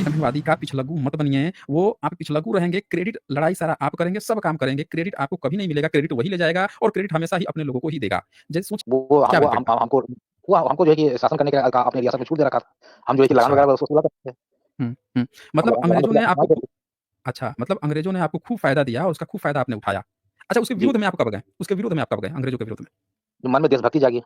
अंगनवाड़ी का पिछलग्गू मत बनिए। वो आप पिछलग्गू रहेंगे, क्रेडिट लड़ाई सारा आप करेंगे, सब काम करेंगे, क्रेडिट आपको कभी नहीं मिलेगा, क्रेडिट वही ले जाएगा और क्रेडिट हमेशा ही अपने लोगों को ही देगा। जैसे सोच वो क्या वो बेनिफिट था? हमको जो है कि शासन करने का अपने रियासत में छूट दे रखा था। हम जो है कि लगान अच्छा। वगैरह उसको पूरा करते थे। हुँ। हम मतलब लगान अंग्रेज़ों लगान ने आपको लगाते खूब थे। अच्छा, मतलब अंग्रेज़ों ने आपको खूब फ़ायदा दिया और उसका खूब फ़ायदा आपने उठाया। अच्छा, उसके जी, विरोध में आप कब गए? उसके विरोध में आप कब गए, अंग्रेज़ों के विरोध में? जो मन में देशभक्ति जागी।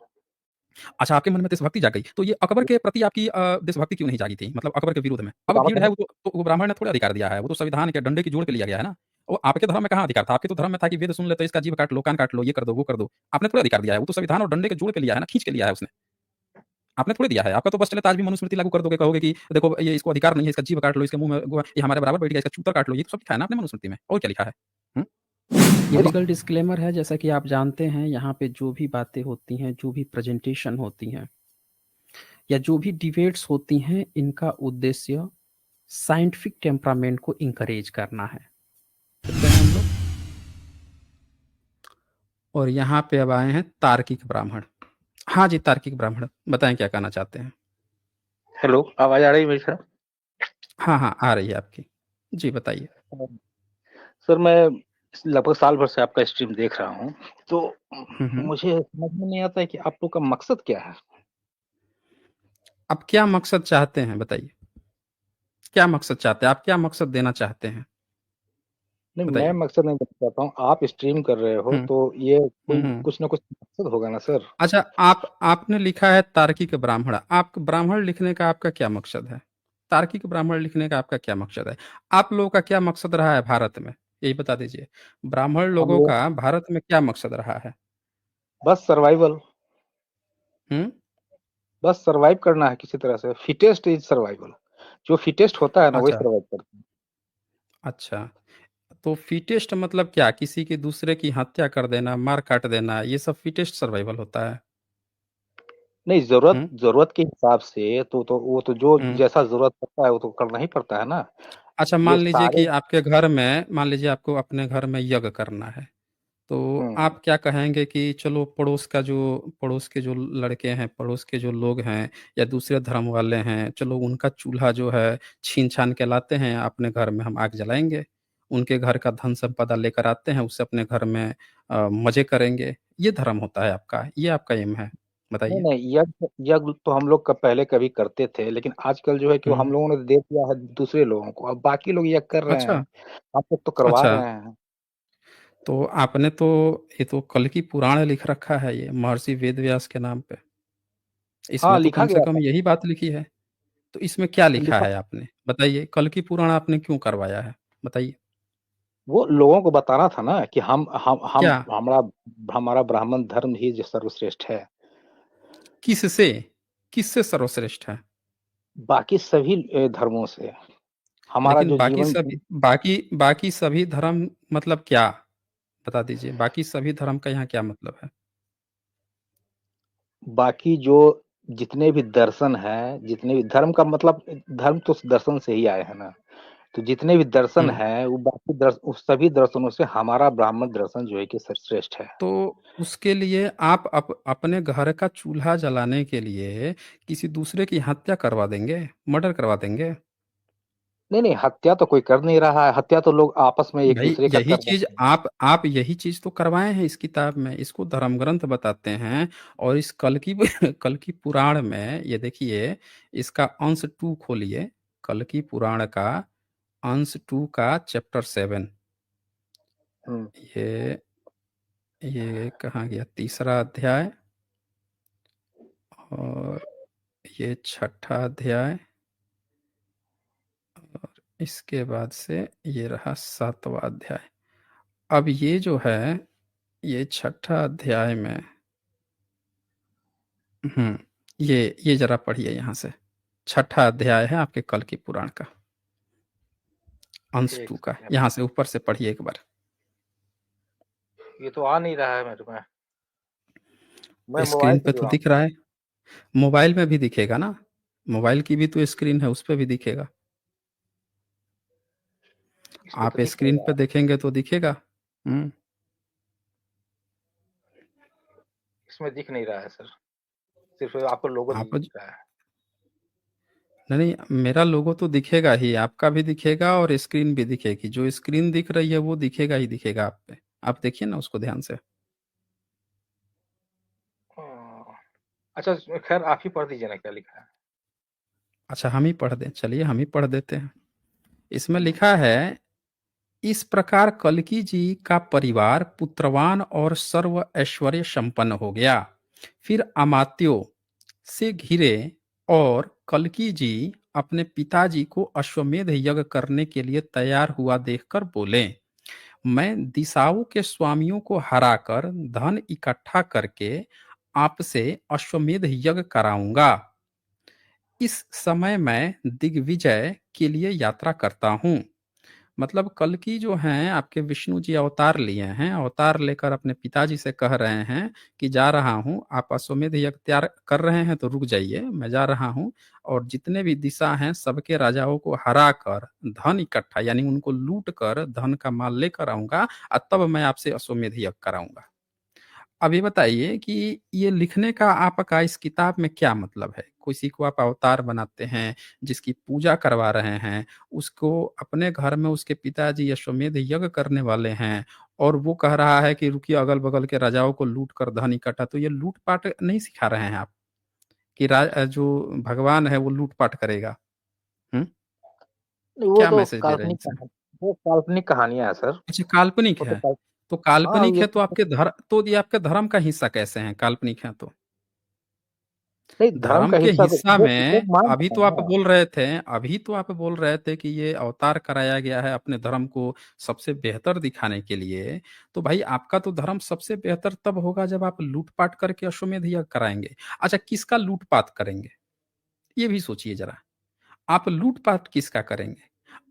अच्छा, आपके मन में देशभक्ति जाग गई। तो ये अकबर के प्रति आपकी देशभक्ति क्यों नहीं जागी थी? मतलब अकबर के विरोध में? तो अब काम भीड़ है, वो तो ब्राह्मण ने थोड़ी अधिकार दिया है, वो तो संविधान के डंडे की जोड़ पे लिया गया है ना। वो आपके धर्म में कहाँ अधिकार था? आपके तो धर्म में था कि वेद सुन ले तो इसका जीभ काट लो, कान काट लो, ये कर दो, वो कर दो। आपने थोड़ी अधिकार दिया है, वो तो संविधान और डंडे के जोड़ पे लिया है ना, खींच के लिया है उसने। आपने थोड़ी दिया है, आपका तो बस चले तो आज भी मनुस्मृति लागू कर दोगे, कहोगे कि देखो ये इसको अधिकार नहीं है, इसका जीभ काट लो, इसके मुँह में ये हमारे बराबर बैठ गया, इसका चूतर काट लो, ये तो सब लिखा है ना आपने मनुस्मृति में, और क्या लिखा है? हुँ? ये वही तो। लीगल डिस्क्लेमर है, जैसा कि आप जानते हैं, यहाँ पे जो भी बातें होती हैं, जो भी प्रेज़ेंटेशन होती हैं या जो भी डिबेट्स होती हैं, इनका उद्देश्य साइंटिफिक टेम्परामेंट को एनकरेज करना है। करते हैं हम लोग। और यहाँ पे अब आए हैं तार्किक ब्राह्मण। हाँ जी, तार्किक ब्राह्मण, बताएँ क्या कहना चाहते हैं? हेलो, आवाज़ आ रही है मेरी सर? हाँ, हाँ, आ रही है आपकी। जी, बताइए। सर मैं लगभग साल भर से आपका स्ट्रीम देख रहा हूँ, तो हुँ, हुँ। मुझे समझ में नहीं आता है कि आप लोग का मकसद क्या है? आप क्या मकसद चाहते हैं बताइए? क्या मकसद चाहते हैं? आप क्या मकसद देना चाहते हैं? नहीं, मैं बताइए। मकसद नहीं देना चाहता हूँ, आप स्ट्रीम कर रहे हो, हुँ, तो ये हुँ, कोई हुँ। कुछ ना कुछ मकसद होगा ना सर? अच्छा, आपने लिखा है तार्किक ब्राह्मण। आप ब्राह्मण लिखने का आपका क्या मकसद है? तार्किक ब्राह्मण लिखने का आपका क्या मकसद है? आप लोगों का क्या मकसद रहा है भारत में? यही बता दीजिए। ब्राह्मण हम लोगों लोग का भारत में क्या मकसद रहा है? बस सर्वाइवल, हुँ? बस सर्वाइव करना है किसी तरह से, फिटेस्ट इज़ सर्वाइवल। जो फिटेस्ट होता है ना, वही अच्छा, सर्वाइव करता है। अच्छा। तो फिटेस्ट मतलब क्या? किसी की दूसरे की हत्या कर देना, मार काट देना, ये सब फिटेस्ट सर्वाइवल होता है? नहीं, ज़रूरत हुँ? ज़रूरत के हिसाब से तो वो तो जो हुँ। जैसा ज़रूरत पड़ता है, वो तो करना ही पड़ता है ना। अच्छा, ये मान लीजिए सारे कि आपके घर में मान लीजिए आपको अपने घर में यज्ञ करना है, तो हुँ, आप क्या कहेंगे कि चलो पड़ोस के जो लड़के हैं, पड़ोस के जो लोग हैं या दूसरे धर्म वाले हैं, चलो उनका चूल्हा जो है छीन-छान के लाते हैं, अपने घर में हम आग जलाएँगे। उनके घर का धन-संपदा लेकर आते हैं, उससे अपने घर में मज़े करेंगे। ये धर्म होता है आपका, ये आपका एम है, नहीं, बताइए? नहीं, यज्ञ यज्ञ तो हम लोग पहले कभी करते थे, लेकिन आजकल जो है कि वो हुँ। हम लोगों ने दे दिया है दूसरे लोगों को, अब बाकी लोग यज्ञ कर रहे अच्छा, हैं, हम लोग तो करवा अच्छा। रहे हैं। तो आपने तो ये तो कल्कि पुराण लिख रखा है ये, महर्षि वेदव्यास के नाम पे। हाँ, इसमें तो लिखा कम से गया कम था, यही बात लिखी है। तो इसमें क्या लिखा लिखा है आपने? बताइए, कल्कि पुराण आपने क्यों करवाया है? बताइए। वो लोगों को बताना था ना कि हम क्या? हमारा हमारा ब्राह्मण धर्म ही जो सर्वश्रेष्ठ है। किससे? किससे सर्वश्रेष्ठ है? बाकी सभी धर्मों से। हमारा लेकिन जो जीवन बाकी सभी धर्म मतलब क्या? बता दीजिए, बाकी सभी धर्म का यहाँ क्या मतलब है? बाकी जो जितने भी दर्शन हैं, जितने भी धर्म का मतलब धर्म तो दर्शन से ही आए हैं ना। तो जितने भी दर्शन हुँ। हैं, वो बाकी उस सभी दर्शनों से हमारा ब्राह्मण दर्शन जो है कि सर्वश्रेष्ठ है। तो उसके लिए आप अपने घर का चूल्हा जलाने के लिए किसी दूसरे की हत्या करवा देंगे? मर्डर करवा देंगे? नहीं, नहीं, हत्या तो कोई कर नहीं रहा है, हत्या तो लोग आपस में भई एक-दूसरे का यही कर चीज़ रहे हैं। आप यही चीज़ तो करवाए हैं इस किताब में, इसको धर्म ग्रंथ बताते हैं और इस कल्कि कल्कि पुराण में ये देखिए, इसका अंश 2 खोलिए, कल्कि पुराण का अंश 2 का चैप्टर 7। हुँ, ये ये कहाँ गया? तीसरा अध्याय और ये छठा अध्याय और इसके बाद से ये रहा 7वाँ अध्याय। अब ये जो है, ये छठा अध्याय में हुँ, ये ज़रा पढ़िए यहाँ से। छठा अध्याय है आपके कल्कि पुराण का, अंश 2 एक का। सेकंड, यहाँ से ऊपर से पढ़िए एक बार। ये तो आ नहीं रहा है मेरे में। मैं स्क्रीन मोबाइल से पे तो जुड़ा हूँ। दिख रहा है, मोबाइल में भी दिखेगा ना, मोबाइल की भी तो स्क्रीन है, उस पे भी दिखेगा। इस पे तो आप दिख नहीं स्क्रीन रहा पे है। देखेंगे तो दिखेगा। हुँ, इसमें दिख नहीं रहा है सर, सिर्फ़ आपका लोगो आप दिख रहा है। नहीं, नहीं, मेरा लोगो तो दिखेगा ही, आपका भी दिखेगा और स्क्रीन भी दिखेगी। जो स्क्रीन दिख रही है वो दिखेगा ही दिखेगा आप पे। आप देखिए ना उसको ध्यान से। अच्छा, खैर आप ही पढ़ दीजिए ना क्या लिखा है। अच्छा, हम ही पढ़ दें? चलिए हम ही पढ़ देते हैं। इसमें लिखा है, इस प्रकार कल्कि जी का परिवार पुत्रवान और सर्व ऐश्वर्य संपन्न हो गया। फिर अमात्यों से घिरे और कल्कि जी अपने पिताजी को अश्वमेध यज्ञ करने के लिए तैयार हुआ देखकर बोले, मैं दिशाओं के स्वामियों को हराकर धन इकट्ठा करके आपसे अश्वमेध यज्ञ कराऊंगा। इस समय मैं दिग्विजय के लिए यात्रा करता हूँ। मतलब कल्कि जो हैं आपके विष्णु जी अवतार लिए हैं, अवतार लेकर अपने पिताजी से कह रहे हैं कि जा रहा हूँ, आप अश्वमेध यज्ञ तैयार कर रहे हैं तो रुक जाइए, मैं जा रहा हूँ और जितने भी दिशा हैं सबके राजाओं को हरा कर धन इकट्ठा यानी उनको लूट कर धन का माल लेकर आऊंगा और तब मैं आपसे अश्वमेध यज्ञ कराऊंगा। अब ये बताइए कि ये लिखने का आपका इस किताब में क्या मतलब है? किसी को आप अवतार बनाते हैं, जिसकी पूजा करवा रहे हैं, उसको अपने घर में उसके पिताजी अश्वमेध यज्ञ करने वाले हैं और वो कह रहा है कि रुकिए अगल-बगल के राजाओं को लूट कर धन इकट्ठा, तो ये लूट-पाट नहीं सिखा रहे हैं आप कि जो भगवान है वो लूट-पाट करेगा? हुँ? नहीं, वो क्या तो मैसेज दे रहे हैं काल्पनिक इसमें? कहानी, वो काल्पनिक कहानियाँ है सर। अच्छा, काल्पनिक वो तो है। कल तो हाँ, काल्पनिक ये है तो तो ये आपके धर्म का हिस्सा कैसे हैं, काल्पनिक हैं तो? नहीं, धर्म धर्म का के हिस्सा तो हिस्सा वो में मान अभी रहे तो हैं आप ना। बोल रहे थे अभी तो आप बोल रहे थे कि ये अवतार कराया गया है अपने धर्म को सबसे बेहतर दिखाने के लिए। तो भाई आपका तो धर्म सबसे बेहतर तब होगा जब आप लूट-पाट करके अश्वमेध यज्ञ कराएँगे। अच्छा, किसका लूट-पाट करेंगे? ये भी सोचिए ज़रा। आप लूट-पाट किसका करेंगे?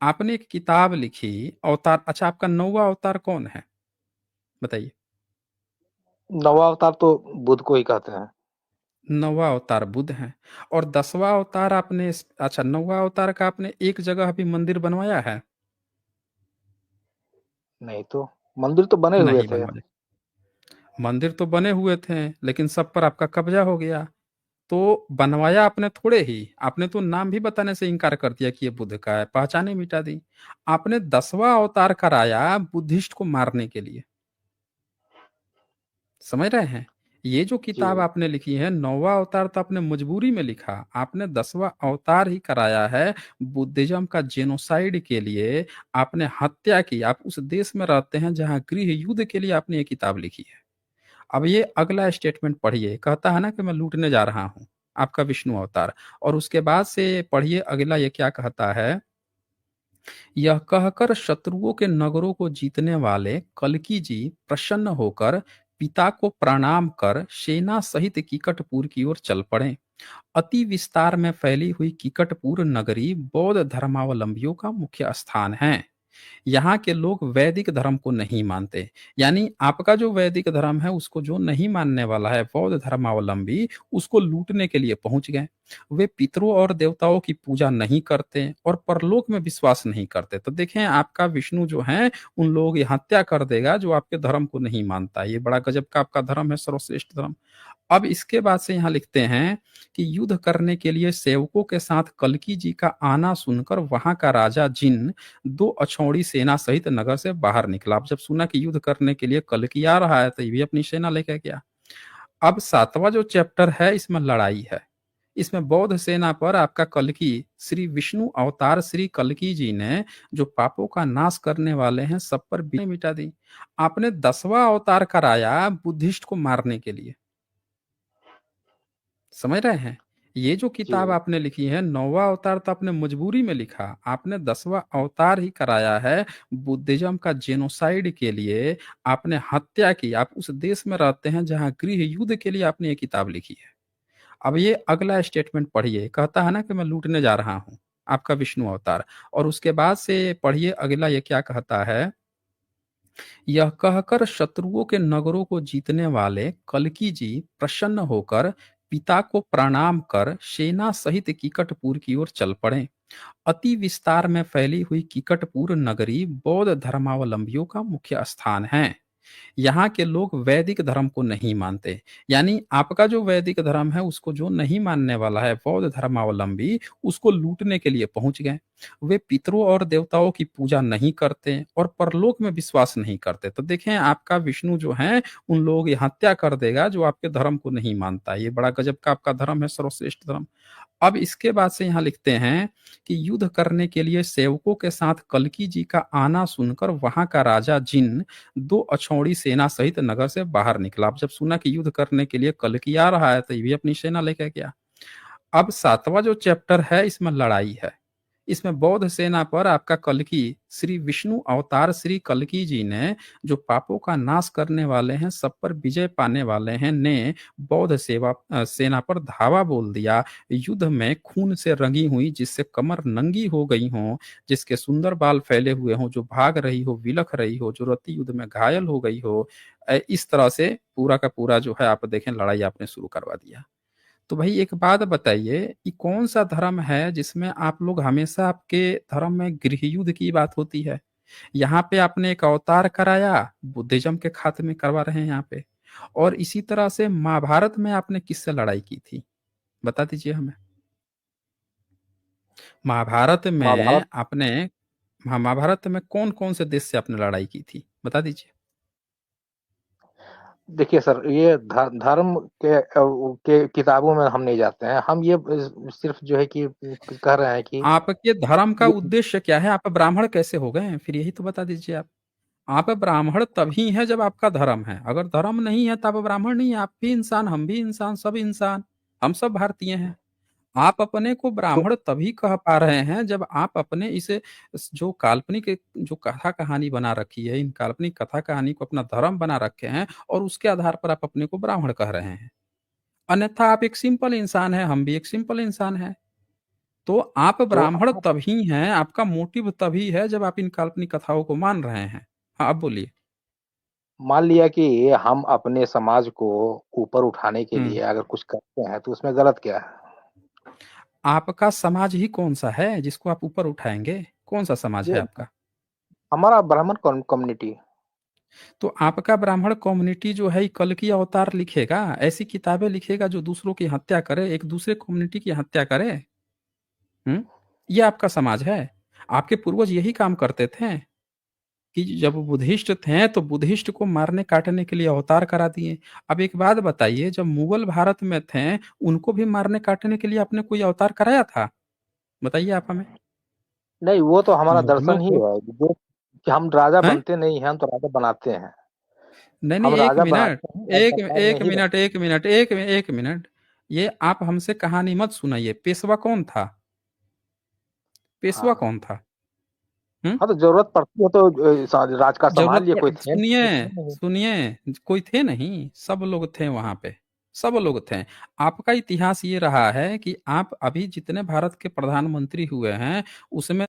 आपने एक किताब लिखी अवतार। अच्छा, आपका 9वाँ अवतार कौन है? बताइए। 9वाँ अवतार तो बुध को ही कहते हैं। 9वाँ अवतार बुध हैं और 10वाँ अवतार आपने अच्छा, 9वाँ अवतार का आपने एक जगह भी मंदिर बनवाया है? नहीं तो, मंदिर तो बने हुए नहीं थे। बनवाए। मंदिर तो बने हुए थे, लेकिन सब पर आपका कब्जा हो गया। तो बनवाया आपने थोड़े ही, आपने तो नाम भी बताने से इनकार कर दिया कि ये बुद्ध का है, पहचान ही मिटा दी। आपने 10वाँ अवतार कराया बुद्धिस्ट को मारने के लिए। समझ रहे हैं? ये जो जी। किताब आपने लिखी है 9वाँ अवतार तो आपने मजबूरी में लिखा। आपने 10वाँ अवतार ही कराया है बुद्धिज़्म का जेनोसाइड के लिए। आपने हत्या की। आप उस देश में रहते हैं जहाँ गृह युद्ध के लिए आपने ये किताब लिखी है। अब ये अगला स्टेटमेंट पढ़िए, कहता है ना कि मैं लूटने जा रहा हूँ, आपका विष्णु अवतार। और उसके बाद से पढ़िए अगला ये क्या कहता है, यह कहकर शत्रुओं के नगरों को जीतने वाले कल्कि जी प्रसन्न होकर पिता को प्रणाम कर सेना सहित किकटपुर की ओर चल पड़े। अति विस्तार में फैली हुई किकटपुर नगरी बौद्ध धर्मावलंबियों का मुख्य स्थान है। यहाँ के लोग वैदिक धर्म को नहीं मानते। यानी आपका जो वैदिक धर्म है उसको जो नहीं मानने वाला है बौद्ध धर्मावलंबी, उसको लूटने के लिए पहुंच गए। वे पितरों और देवताओं की पूजा नहीं करते और परलोक में विश्वास नहीं करते। तो देखें आपका विष्णु जो है उन लोगों की हत्या कर देगा जो आपके धर्म को नहीं मानता। ये बड़ा गजब का आपका धर्म है, सर्वश्रेष्ठ धर्म। अब इसके बाद से यहाँ लिखते हैं कि युद्ध करने के लिए सेवकों के साथ कल्कि जी का आना सुनकर वहां का राजा जिन दो अछौड़ी सेना सहित नगर से बाहर निकला। अब जब सुना कि युद्ध करने के लिए कल्कि आ रहा है तो ये भी अपनी सेना लेकर गया। अब 7वां जो चैप्टर है इसमें लड़ाई है। इसमें बौद्ध सेना पर आपका कल्कि श्री विष्णु अवतार श्री कल्कि जी ने जो पापों का नाश करने वाले हैं सब पर विजय मिटा दी। आपने 10वां अवतार कराया बुद्धिस्ट को मारने के लिए। समझ रहे हैं? ये जो जी। किताब आपने लिखी है 9वां अवतार तो आपने मजबूरी में लिखा। आपने 10वां अवतार ही कराया है बुद्धिज़्म का जेनोसाइड के लिए। आपने हत्या की। आप उस देश में रहते हैं जहाँ गृह युद्ध के लिए आपने ये किताब लिखी है। अब ये अगला स्टेटमेंट पढ़िए, कहता है ना कि मैं लूटने जा रहा हूँ, आपका विष्णु अवतार। और उसके बाद से पढ़िए अगला ये क्या कहता है, यह कहकर शत्रुओं के नगरों को जीतने वाले कल्कि जी प्रसन्न होकर पिता को प्रणाम कर सेना सहित किकटपुर की ओर चल पड़े। अति विस्तार में फैली हुई किकटपुर नगरी बौद्ध धर्मावलंबियों का मुख्य स्थान है। यहाँ के लोग वैदिक धर्म को नहीं मानते। यानी आपका जो वैदिक धर्म है उसको जो नहीं मानने वाला है बौद्ध धर्मावलंबी, उसको लूटने के लिए पहुंच गए। वे पितरों और देवताओं की पूजा नहीं करते और परलोक में विश्वास नहीं करते। तो देखें आपका विष्णु जो है उन लोगों की हत्या कर देगा जो आपके धर्म को नहीं मानता। ये बड़ा गजब का आपका धर्म है, सर्वश्रेष्ठ धर्म। अब इसके बाद से यहाँ लिखते हैं कि युद्ध करने के लिए सेवकों के साथ कल्की जी का आना सुनकर वहां का राजा जिन दो अछौड़ी सेना सहित नगर से बाहर निकला। अब जब सुना कि युद्ध करने के लिए कल्की आ रहा है तो ये भी अपनी सेना लेकर गया। अब सातवां जो चैप्टर है इसमें लड़ाई है। इसमें बौद्ध सेना पर आपका कल्की श्री विष्णु अवतार श्री कल्की जी ने, जो पापों का नाश करने वाले हैं, सब पर विजय पाने वाले हैं, ने बौद्ध सेना पर धावा बोल दिया। युद्ध में खून से रंगी हुई, जिससे कमर नंगी हो गई हो, जिसके सुंदर बाल फैले हुए हों, जो भाग रही हो, विलख रही हो, जो रति युद्ध में घायल हो गई हो, इस तरह से पूरा का पूरा जो है आप देखें लड़ाई आपने शुरू करवा दिया। तो भाई एक बात बताइए कि कौन सा धर्म है जिसमें आप लोग हमेशा आपके धर्म में गृह युद्ध की बात होती है। यहाँ पे आपने एक अवतार कराया, बुद्धिज्म के खात्मे करवा रहे हैं यहाँ पे। और इसी तरह से महाभारत में आपने किससे लड़ाई की थी, बता दीजिए हमें। महाभारत में महाभारत आपने, हाँ, महाभारत में कौन कौन से देश से आपने लड़ाई की थी, बता दीजिए। देखिए सर, ये धर्म के किताबों में हम नहीं जाते हैं। हम ये सिर्फ जो है कि कह रहे हैं कि आपके धर्म का ये उद्देश्य क्या है, आप ब्राह्मण कैसे हो गए फिर, यही तो बता दीजिए आप ब्राह्मण तभी हैं जब आपका धर्म है। अगर धर्म नहीं है तो आप ब्राह्मण नहीं है। आप भी इंसान, हम भी इंसान, सब इंसान, हम सब भारतीय हैं। आप अपने को तो ब्राह्मण तभी कह पा रहे हैं जब आप अपने इसे जो काल्पनिक जो कथा कहानी बना रखी है, इन काल्पनिक कथा कहानी को अपना धर्म बना रखे हैं और उसके आधार पर आप अपने को ब्राह्मण कह रहे हैं। अन्यथा आप एक सिंपल इंसान है, हम भी एक सिंपल इंसान है। तो आप तो ब्राह्मण तभी हैं, आपका मोटिव तभी है जब आप इन काल्पनिक कथाओं को मान रहे हैं। हाँ, अब बोलिए। मान लिया कि हम अपने समाज को ऊपर उठाने के हम्म लिए अगर कुछ करते हैं तो उसमें गलत क्या है? आपका समाज ही कौन सा है जिसको आप ऊपर उठाएंगे, कौन सा समाज है ये आपका। हमारा ब्राह्मण कम्युनिटी। तो आपका ब्राह्मण कम्युनिटी जो है कल की अवतार लिखेगा, ऐसी किताबें लिखेगा जो दूसरों की हत्या करे, एक दूसरे कम्युनिटी की हत्या करे। हम्म ये आपका समाज है। आपके पूर्वज यही काम करते थे कि जब बुद्धिस्ट थे तो बुद्धिस्ट को मारने काटने के लिए अवतार करा दिए। अब एक बात बताइए, जब मुगल भारत में थे उनको भी मारने काटने के लिए आपने कोई अवतार कराया था, बताइए आप हमें। नहीं, वो तो हमारा मुगलों दर्शन ही को, है जो कि हम राजा हैं? बनते नहीं हैं, हम तो राजा बनाते हैं। नहीं नहीं, हम एक राजा मिनट, बनाते हैं और एक सरकार एक नहीं मिनट, बनती। एक मिनट। ये आप हमसे कहानी मत सुनाइए। पेशवा कौन था, पेशवा हाँ, कौन था। हम्म हाँ, तो जरूरत पड़ती है तो राज का संभाल जरूरत लिए। कोई पड़, थे सुनिए, नहीं, थे नहीं। सुनिए, कोई थे नहीं, सब लोग थे वहां पे, सब लोग थे। आपका इतिहास ये रहा है कि आप अभी जितने भारत के प्रधानमंत्री हुए हैं उसमें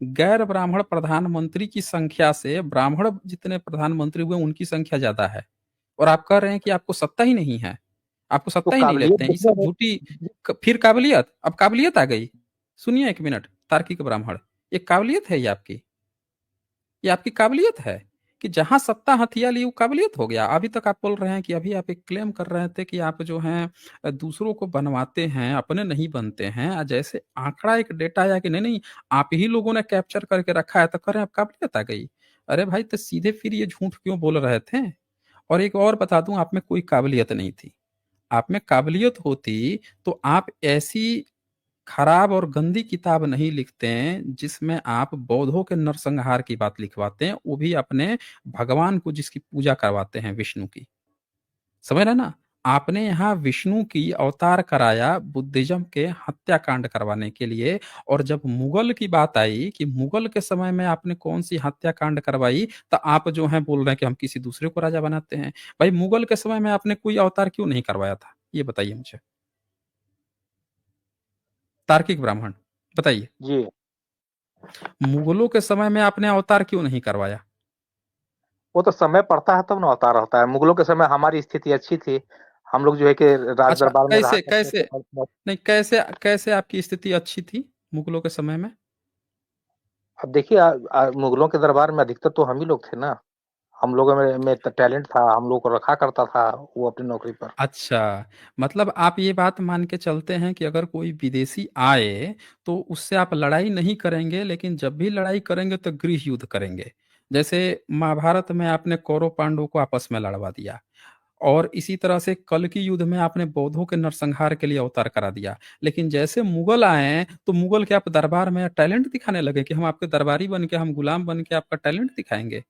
गैर ब्राह्मण प्रधानमंत्री की संख्या से ब्राह्मण जितने प्रधानमंत्री हुए उनकी संख्या ज्यादा है। और आप कह रहे हैं कि आपको सत्ता ही नहीं है, आपको तो सत्ता ही नहीं काबिलियत लेते हैं, ये देखिए सब झूठी। फिर काबिलियत, अब काबिलियत आ गई। सुनिए एक मिनट, तार्किक ब्राह्मण, ये काबिलियत है, ये आपकी काबिलियत है कि जहां सत्ता हथिया ली वो काबिलियत हो गया। अभी तक आप बोल रहे हैं कि अभी आप एक क्लेम कर रहे थे कि आप जो हैं दूसरों को बनवाते हैं, अपने नहीं बनते हैं। जैसे आंकड़ा एक डेटा आया कि नहीं नहीं आप ही लोगों ने कैप्चर करके रखा है तो करें आप काबिलियत आ गई। अरे भाई, तो सीधे फिर ये झूठ क्यों बोल रहे थे। और एक और बता दूं, आप में कोई काबिलियत नहीं थी। आप में काबिलियत होती तो आप ऐसी खराब और गंदी किताब नहीं लिखते हैं जिसमें आप बौद्धों के नरसंहार की बात लिखवाते हैं, वो भी अपने भगवान को जिसकी पूजा करवाते हैं, विष्णु की। समझ रहे ना। आपने यहाँ विष्णु की अवतार कराया बुद्धिज्म के हत्याकांड करवाने के लिए। और जब मुगल की बात आई कि मुगल के समय में आपने कौन सी हत्याकांड करवाई, तो आप जो है बोल रहे हैं कि हम किसी दूसरे को राजा बनाते हैं। भाई, मुगल के समय में आपने कोई अवतार क्यों नहीं करवाया था, ये बताइए मुझे। तार्किक ब्राह्मण, बताइए। जी। मुगलों के समय में आपने अवतार क्यों नहीं करवाया। वो तो समय पड़ता है तब ना अवतार होता है। मुगलों के समय हमारी स्थिति अच्छी थी। हम लोग जो है कि राज अच्छा, दरबार में रहा कैसे करते थे कैसे, और नहीं कैसे कैसे आपकी स्थिति अच्छी थी मुगलों के समय में। अब देखिए मुगलों के दरबार में अधिकतर तो हम ही लोग थे ना। हम लोगों में टैलेंट था, हम लोग को रखा करता था वो अपनी नौकरी पर। अच्छा, मतलब आप ये बात मान के चलते हैं कि अगर कोई विदेशी आए तो उससे आप लड़ाई नहीं करेंगे, लेकिन जब भी लड़ाई करेंगे तो गृह युद्ध करेंगे। जैसे महाभारत में आपने कौरव पांडवों को आपस में लड़वा दिया, और इसी तरह से कल की युद्ध में आपने बौद्धों के नरसंहार के लिए अवतार करा दिया। लेकिन जैसे मुगल आए तो मुगल के आप दरबार में टैलेंट दिखाने लगे कि हम आपके दरबारी बन के, हम गुलाम बन के आपका टैलेंट दिखाएंगे।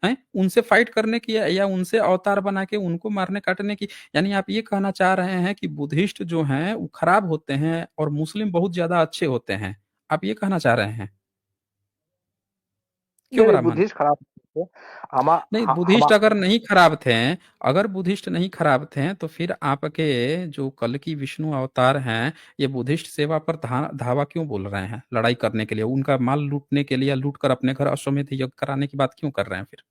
हैं, उनसे फाइट करने की या उनसे अवतार बना के उनको मारने काटने की। यानी आप ये कहना चाह रहे हैं कि बुद्धिस्ट जो हैं वो खराब होते हैं और मुस्लिम बहुत ज्यादा अच्छे होते हैं, आप ये कहना चाह रहे हैं? क्यों नहीं, ब्राह्मण? बुद्धिस्ट खराब थे। हमा नहीं, ह बुद्धिस्ट हमा अगर नहीं खराब थे, अगर बुद्धिस्ट नहीं खराब थे तो फिर आपके जो कल की विष्णु अवतार हैं, ये बुद्धिस्ट सेवा पर धावा क्यों बोल रहे हैं? लड़ाई करने के लिए, उनका माल लूटने के लिए, या लूट कर अपने घर अश्वमेध यज्ञ कराने की बात क्यों कर रहे हैं फिर?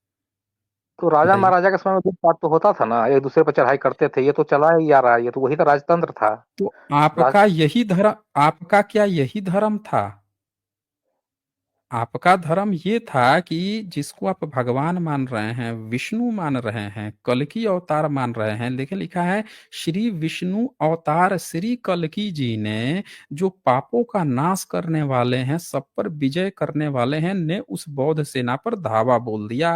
तो राजा बताइए। महाराजा के समय में लूट-पाट तो होता था ना, एक दूसरे पर चढ़ाई करते थे, ये तो चला ही आ रहा है, ये तो वही तो राजतंत्र था। तो राज आपका यही धर्म, आपका क्या यही धर्म था? आपका धर्म ये था कि जिसको आप भगवान मान रहे हैं, विष्णु मान रहे हैं, कल्कि अवतार मान रहे हैं, लेकिन लिखा है श्री विष्णु अवतार श्री कल्कि जी ने, जो पापों का नाश करने वाले हैं, सब पर विजय करने वाले हैं, ने उस बौद्ध सेना पर धावा बोल दिया।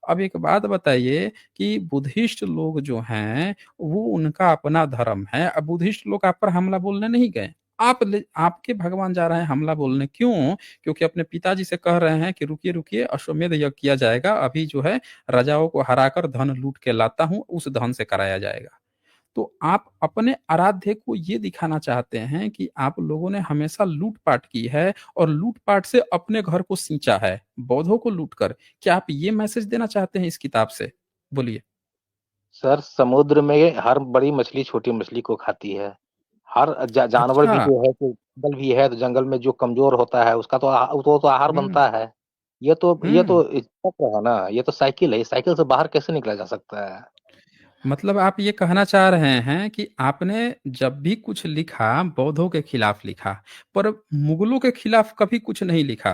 अब एक बात बताइए कि बुद्धिस्ट लोग जो हैं वो उनका अपना धर्म है, अब बुद्धिस्ट लोग आप पर हमला बोलने नहीं गए, आपके भगवान जा रहे हैं हमला बोलने, क्यों? क्योंकि अपने पिताजी से कह रहे हैं कि रुकिए रुकिए, अश्वमेध यज्ञ किया जाएगा, अभी जो है राजाओं को हराकर धन लूट के लाता हूं, उस धन से कराया जाएगा। तो आप अपने आराध्य को ये दिखाना चाहते हैं कि आप लोगों ने हमेशा लूटपाट की है और लूटपाट से अपने घर को सींचा है, बौद्धों को लूटकर। क्या आप ये मैसेज देना चाहते हैं इस किताब से? बोलिए। सर, समुद्र में हर बड़ी मछली छोटी मछली को खाती है। हर जानवर अच्छा। भी जो है, तो जंगल भी है, तो जंगल में जो कमज़ोर होता है उसका तो तो आहार हम्म। बनता है। ये हम्म। तो चक्र है ना, ये तो साइकिल है, साइकिल से बाहर कैसे निकला जा सकता है? मतलब आप ये कहना चाह रहे हैं कि आपने जब भी कुछ लिखा बौद्धों के खिलाफ लिखा, पर मुगलों के खिलाफ कभी कुछ नहीं लिखा,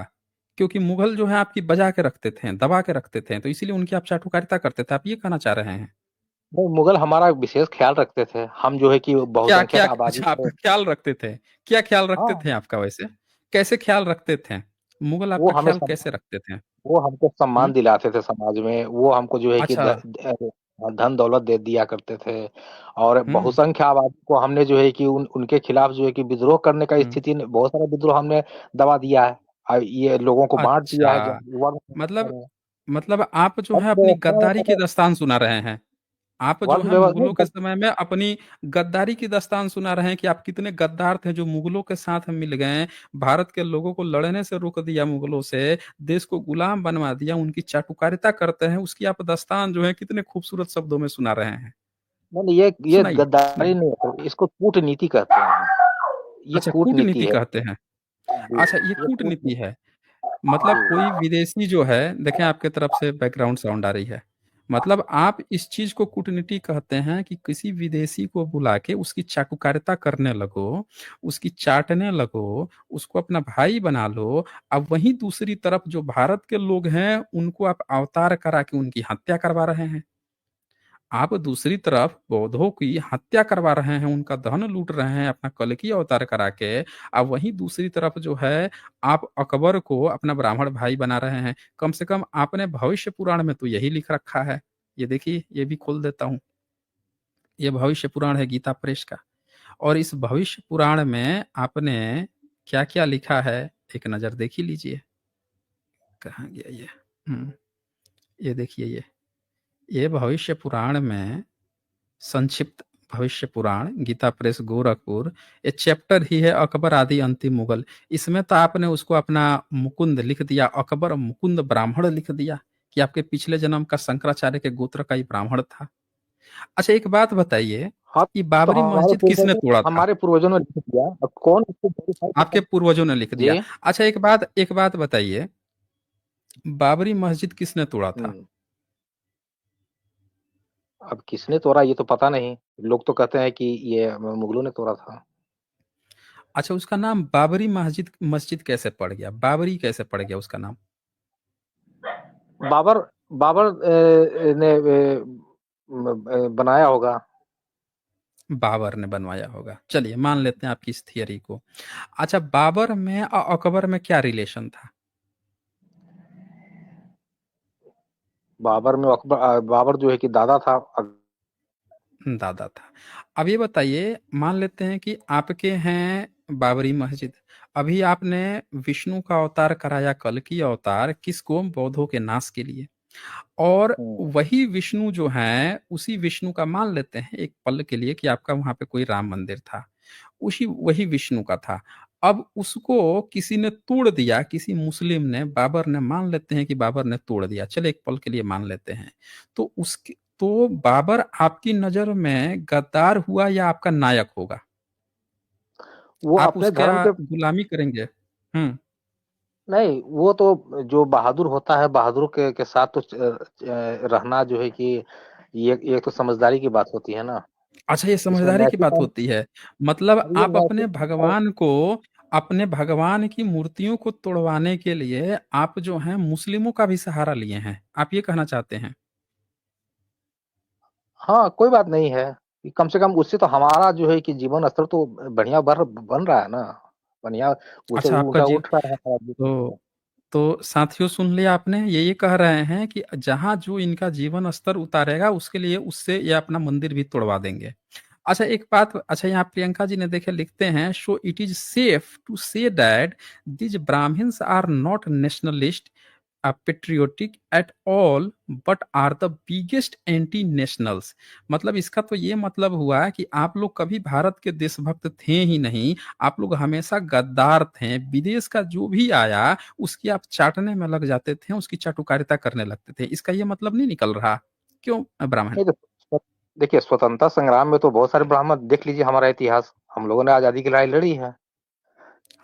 क्योंकि मुगल जो है आपकी बजा के रखते थे, दबा के रखते थे, तो इसीलिए उनकी आप चाटुकारिता करते थे, आप ये कहना चाह रहे हैं? नहीं, मुगल हमारा विशेष ख़्याल रखते थे। हम जो है कि क्या बहुसंख्यक क्या आबादी अच्छा, थे। आपका ख्याल रखते थे? क्या ख्याल रखते हाँ, थे आपका वैसे? कैसे ख्याल रखते थे? मुगल वो आपका हमें ख्याल सम कैसे रखते थे? वो हमको सम्मान दिलाते थे समाज में, वो हमको जो है कि अच्छा। धन-दौलत दे दिया करते थे। और हम्म। बहुसंख्य आबादी को हमने जो है कि उनके खिलाफ जो है कि विद्रोह करने का हम्म। स्थिति में बहुत सारा विद्रोह हमने दबा दिया है। ये लोगों को बाँट दिया है, जो अच्छा, मतलब वर्ण मतलब आप जो है अपनी व्यवस्था में गद्दारी की पता दास्तान सुना रहे हैं। आप जो वर्ण है व्यव नहीं मुगलों के ग समय में अपनी गद्दारी की दास्तान सुना रहे हैं कि आप कितने गद्दार थे जो मुगलों के साथ मिल गए, भारत के लोगों को लड़ने से रोक दिया मुगलों से, देश को गुलाम बनवा दिया, उनकी चाटुकारिता करते हैं, उसकी आप दास्तान जो है कितने खूबसूरत शब्दों में सुना रहे हैं। नहीं, ये सुनाइए, गद्दारी सुनाइए। नहीं है, इसको कूटनीति कहते हैं। ये अच्छा, कूटनीति कूटनीति है। कहते हैं। जी, अच्छा, ये ये कूटनीति कूटनीति है। मतलब कोई जी। विदेशी जो है, देखें आपके तरफ से बैकग्राउंड साउंड आ रही है, मतलब आप इस चीज को कूटनीति कहते हैं कि किसी विदेशी को बुला के उसकी चाटुकारिता करने लगो, उसकी चाटने लगो, उसको अपना भाई बना लो। अब वहीं दूसरी तरफ जो भारत के लोग हैं उनको आप अवतार करा के उनकी हत्या करवा रहे हैं। आप दूसरी तरफ बौद्धों की हत्या करवा रहे हैं, उनका धन लूट रहे हैं अपना कल्कि अवतार करा के। अब वहीं दूसरी तरफ जो है आप अकबर को अपना ब्राह्मण भाई बना रहे हैं। कम से कम आपने भविष्य पुराण में तो यही लिख रखा है। ये देखिए, ये भी खोल देता हूँ, ये भविष्य पुराण है गीता प्रेस का। और इस भविष्य पुराण में आपने क्या क्या लिखा है, एक नजर देख ही लीजिए। कहाँ गया ये? ये देखिए, ये भविष्य पुराण में संक्षिप्त भविष्य पुराण, गीता प्रेस गोरखपुर। ये चैप्टर ही है अकबर आदि अंतिम मुगल। इसमें तो आपने उसको अपना मुकुंद लिख दिया, अकबर मुकुंद ब्राह्मण लिख दिया, कि आपके पिछले जन्म का शंकराचार्य के गोत्र का ही ब्राह्मण था। अच्छा, एक बात बताइए, हाँ, ये तो बाबरी मस्जिद किसने तोड़ा था? हमारे पूर्वजों ने लिख दिया, अब कौन इसको वेरीफाई आपके करता? पूर्वजों ने लिख दिया। जी? अच्छा, एक बात बताइए, बाबरी मस्जिद किसने तोड़ा था? हुँ, अब किसने तोड़ा ये तो पता नहीं। लोग तो कहते हैं कि ये मुगलों ने तोड़ा था। अच्छा, उसका नाम बाबरी मस्जिद मस्जिद कैसे पड़ गया? बाबरी कैसे पड़ गया उसका नाम? बाबर बाबर ने बनाया होगा। बाबर ने बनवाया होगा, चलिए मान लेते हैं आपकी इस थियरी को। अच्छा, बाबर में और अकबर में क्या रिलेशन था? बाबर में बाबर जो है कि दादा था। दादा था। अब ये बताइए, मान लेते हैं कि आपके हैं बाबरी मस्जिद। अभी आपने विष्णु का अवतार कराया, कल की अवतार किसको? बौद्धों के नाश के लिए। और हम्म। वही विष्णु जो है, उसी विष्णु का मान लेते हैं एक पल के लिए कि आपका वहां पे कोई राम मंदिर था, उसी वही विष्णु का था। अब उसको किसी ने तोड़ दिया, किसी मुस्लिम ने, बाबर ने, मान लेते हैं कि बाबर ने तोड़ दिया, चले एक पल के लिए मान लेते हैं। तो उसके तो बाबर आपकी नजर में गद्दार हुआ या आपका नायक होगा? वो आप अपने उसका धर्म के। गुलामी करेंगे? हम्म। नहीं, वो तो जो बहादुर होता है, बहादुर के साथ तो रहना जो है कि ये तो समझदारी की बात होती है ना। अच्छा, ये इसमें समझदारी की नैतिक बात होती है। मतलब ये आप नैतिक अपने भगवान की मूर्तियों को तोड़वाने के लिए आप जो हैं मुस्लिमों का भी सहारा लिए हैं, आप ये कहना चाहते हैं? हाँ, कोई बात नहीं है कि कम से कम उससे तो हमारा जो है कि जीवन स्तर तो बढ़िया बन रहा है ना। बढ़िया। उसे अच्छा, आपका ऊंचा जीव उठ रहा है हमारा जीवन तो स्तर। साथियों, सुन लिया आपने, ये कह रहे हैं कि जहां जो इनका जीवन स्तर उतारेगा उसके लिए उससे ये अपना मंदिर भी तोड़वा देंगे। अच्छा, एक बात, अच्छा यहाँ प्रियंका जी ने देखे लिखते हैं, so it is safe to say that these brahmins are not nationalist patriotic at all but are the biggest anti nationals. मतलब इसका तो ये मतलब हुआ कि आप लोग कभी भारत के देशभक्त थे ही नहीं, आप लोग हमेशा गद्दार थे, विदेश का जो भी आया उसकी आप चाटने में लग जाते थे, उसकी चाटुकारिता करने लगते थे। इसका ये मतलब नहीं निकल रहा? क्यों ब्राह्मण? नहीं तो देखिए, स्वतंत्रता संग्राम में तो बहुत सारे ब्राह्मण, देख लीजिए हमारा इतिहास, हम लोगों ने आजादी की लड़ाई लड़ी है। ऐसा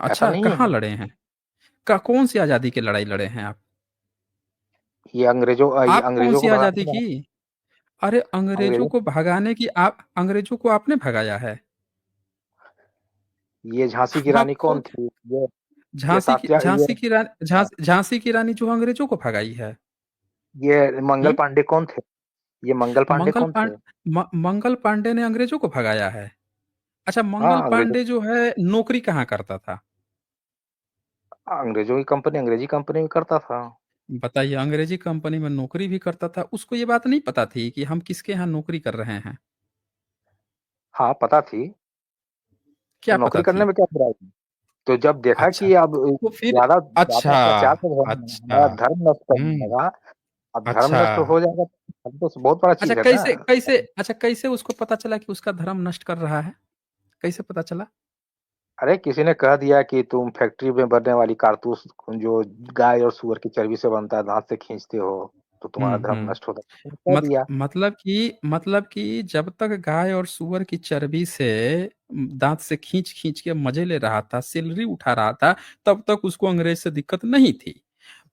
अच्छा, नहीं कहाँ है। लड़े हैं? कौन सी आजादी की लड़ाई लड़े हैं आप? ये आप कौन अंग्रेजों सी को आजादी भगाने में। की? अरे, अंग्रेजों अंग्रेजों को भगाने की आप, अंग्रेजों को आपने भगाया है? ये झांसी की रानी आपको कौन थी? ये तात्या ये झांसी की रानी जो अंग्रेजों को भगाई है? ये मंगल हम्म। पांडे कौन थे? ये मंगल पांडे मंगल कौन पांड थे? मंगल पांडे ने अंग्रेजों को भगाया है? अच्छा, मंगल हाँ, अंग्रेजों पांडे जो है नौकरी कहाँ करता था? अंग्रेजों की कंपनी, अंग्रेजी कंपनी में करता था। बताइए, अंग्रेजी कंपनी में नौकरी भी करता था, उसको ये बात नहीं पता थी कि हम किसके यहाँ नौकरी कर रहे हैं? हाँ, पता थी। तो क्या नौकरी पता करने थी? में क्या बुराई थी? तो जब देखा अच्छा, कि अब तो फिर ज्यादा अच्छा, ज्यादा प्रचार से अच्छा, हमारा धर्म नष्ट करने हम्म, लगा। अब धर्म अच्छा, नष्ट हो जाएगा तो बहुत बड़ा अच्छा, चीज है ना। कैसे उसको पता चला कि उसका धर्म नष्ट कर रहा है? कैसे पता चला? अरे, किसी ने कह दिया कि तुम फैक्ट्री में बनने वाली कारतूस जो गाय और सुअर की चर्बी से बनता है, दांत से खींचते हो, तो तुम्हारा धर्म नष्ट होता है, कह दिया। मतलब कि जब तक गाय और सुअर की चर्बी से दांत से खींच खींच के मजे ले रहा था, सैलरी उठा रहा था, तब तक उसको अंग्रेज से दिक्कत नहीं थी।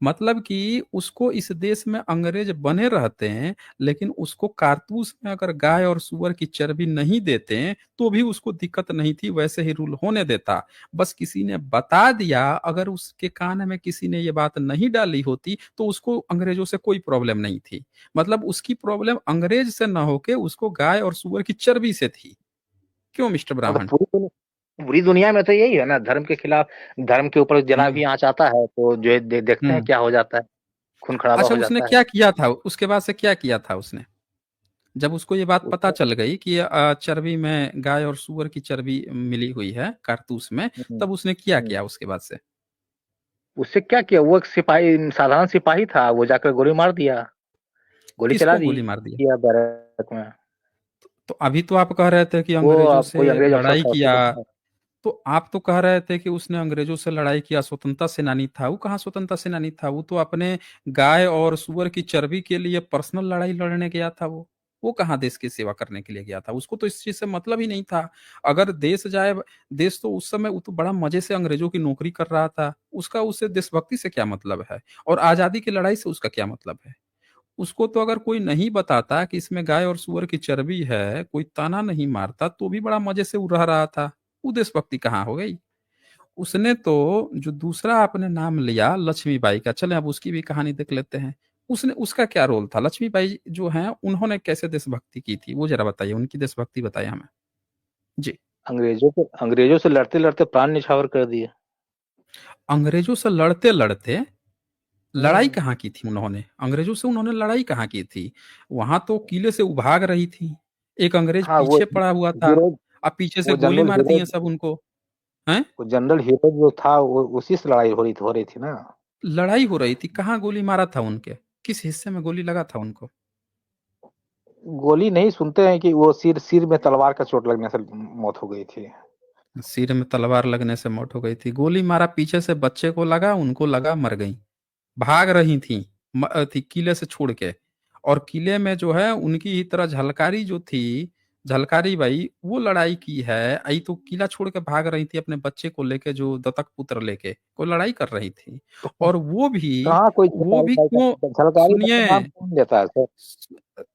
मतलब कि उसको इस देश में अंग्रेज बने रहते हैं, लेकिन उसको कारतूस में अगर गाय और सुअर की चर्बी नहीं देते तो भी उसको दिक्कत नहीं थी, वैसे ही रूल होने देता। बस किसी ने बता दिया, अगर उसके कान में किसी ने ये बात नहीं डाली होती तो उसको अंग्रेजों से कोई प्रॉब्लम नहीं थी। मतलब उसकी प्रॉब्लम अंग्रेज से ना होके उसको गाय और सुअर की चर्बी से थी। क्यों मिस्टर मतलब ब्राह्मण? पूरी दुनिया में तो यही है ना, धर्म के खिलाफ। धर्म के ऊपर जरा हम्म। भी आंच आता है तो जो है देखते हैं हम्म। क्या हो जाता है। खून खराबा अच्छा, हो उसने जाता है। क्या किया था उसके बाद से, क्या किया था उसने? जब उसको ये बात पता उससे चल गई कि चर्बी में गाय और सुअर की चर्बी मिली हुई है कारतूस में, हम्म, तब उसने क्या हम्म। किया उसके बाद से? उससे क्या किया? वो एक सिपाही, साधारण सिपाही था, वो जाकर गोली मार दिया। गोली चला किसको दी गोली मार दिया? दिया बैरक में। तो अभी तो आप कह रहे थे कि वो अंग्रेजों अब से कोई अंग्रेज अफसर लड़ाई था, उसी किया। को था। तो आप तो कह रहे थे कि उसने अंग्रेजों से लड़ाई किया, स्वतंत्रता सेनानी था। वो कहाँ स्वतंत्रता सेनानी था? वो तो अपने गाय और सुअर की चर्बी के लिए पर्सनल लड़ाई लड़ने गया था। वो कहाँ देश की सेवा करने के लिए गया था? उसको तो इस चीज से मतलब ही नहीं था। अगर देश जाए, देश तो उस समय वो तो बड़ा मजे से अंग्रेजों की नौकरी कर रहा था, उसका उससे देशभक्ति से क्या मतलब है? और आजादी की लड़ाई से उसका क्या मतलब है? उसको तो अगर कोई नहीं बताता कि इसमें गाय और सुअर की चर्बी है, कोई ताना नहीं मारता, तो भी बड़ा मजे से उड़ रहा था। वो देशभक्ति कहाँ हो गई? उसने तो, जो दूसरा आपने नाम लिया लक्ष्मीबाई का, चले अब उसकी भी कहानी देख लेते हैं। उसने उसका क्या रोल था? लक्ष्मीबाई जो हैं, उन्होंने कैसे देशभक्ति की थी? वो ज़रा बताइए, उनकी देशभक्ति बताइए हमें। जी। अंग्रेजों से लड़ते-लड़ते प्राण न्यौछावर कर दिए। अंग्रेजों से लड़ते-लड़ते लड़ाई हुँ। कहाँ की थी उन्होंने? अंग्रेजों से उन्होंने लड़ाई कहाँ की थी? वहाँ तो किले से भाग रही थी। एक अंग्रेज हाँ, पीछे पड़ा हुआ था, हीरोज़ अब पीछे से वो गोली जनरल मार दिए हीरोज़ सब उनको। हैं? वो जनरल हीरोज़ जो था वो उसी से लड़ाई हो रही थी ना। लड़ाई हो रही थी, कहाँ गोली मारा था उनके? किस हिस्से में गोली लगा था उनको? गोली नहीं, सुनते हैं कि वो सिर सिर में तलवार का चोट लगने से मौत हो गई थी। सिर में तलवार लगने से मौत हो गई थी। गोली मारा पीछे से, बच्चे को लगा, उनको लगा, मर गई। भाग रही थी थी किले से छोड़ के। और किले में जो है उनकी ही तरह झलकारी जो थी, झलकारी बाई, वो लड़ाई की है। आई तो किला छोड़ के भाग रही थी अपने बच्चे को लेके, जो दत्तक पुत्र लेके वो लड़ाई कर रही थी। तो और कहाँ कोई वो भी क्यों? झलकारी बाई का सुनिए, नाम कौन लेता है सर?